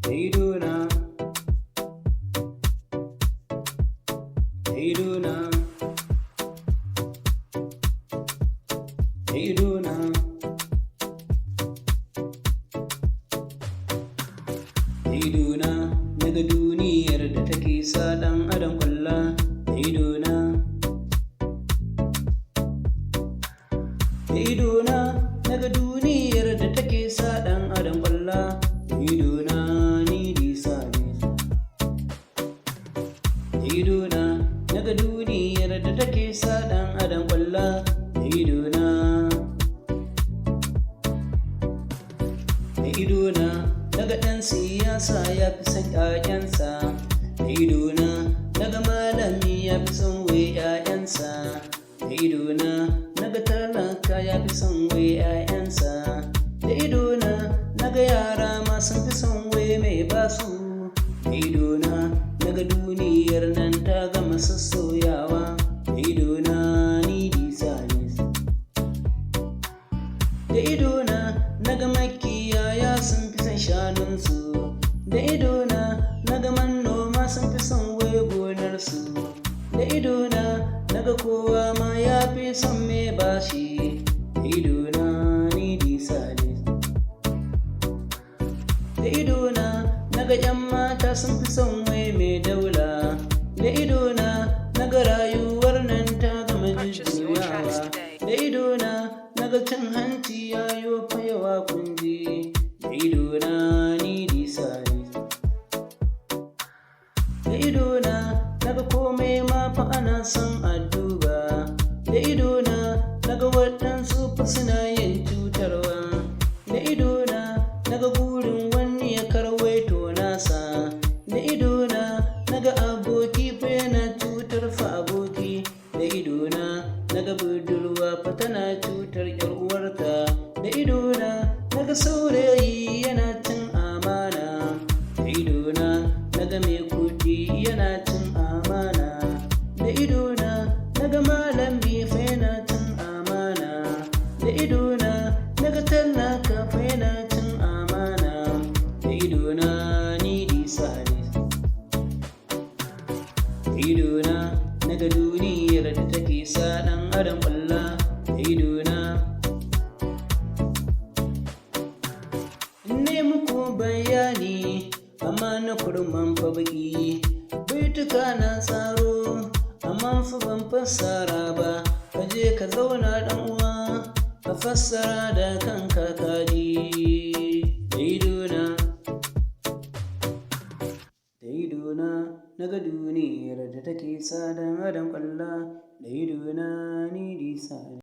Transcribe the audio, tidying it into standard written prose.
da idona, da idona, da idona, da idona naga duniyar da take sa ɗan adam ƙwalla. Da idona, da idona naga duniyar da take sa ɗan adam ƙwalla. Da idona ni Disa ne. Da idona naga duniyar da take sa ɗan adam ƙwalla. Da idona, da idona naga ɗan siyasa ya fi son ƴaƴansa. Da idona naga malami ya fi son wai ƴaƴansa. Da idona naga talaka ya fi son wai ƴaƴansa. Da idona naga yara ma sun fi son wai mai basu. Da idona naga duniyar nan ta gama sassauyawa. Da idona ni Disa ne. Da idona naga makiyaya sun fi son shanunsu. Da idona naga manoma sun fi son wai gonarsu. Da idona naga kowa ma ya fi son mai bashi. Da idona ni Disa ne. Da idona naga ƴan mata sun fi son wai mai daula. Da idona naga rayuwar nan ta gama jujjuyawa. Da idona naga cin hanci yayo fa yawa kunji. Da idona ni Disa ne. Da idona naga komai ma fa ana son a duba. Da idona naga waɗansu fa suna yin cutarwa. Da idona naga burin wani ya karwaito nasa. Da idona naga aboki fa yana cutar fa aboki. Da idona naga budurwa fa tana cutar ƴar uwarta. Da idona naga saurayi yana cin amana. Da idona naga mai kuɗi yana cin amana. Da idona naga malami fa yana cin amana. Da idona naga talaka fa yana cin amana. Da idona ni Disa ne. Da idona naga duniyar da take sa ɗan adam ƙwalla. Da idona ne muku bayani amma na kurman fa baki. Baituka na tsaro amma fa ban fassara ba. Ka je ka zauna ɗan uwa ka fassara da kanka kaji. Da idona, da idona naga duniyar da take sa ɗan adam ƙwalla. Da idona ni Disa ne.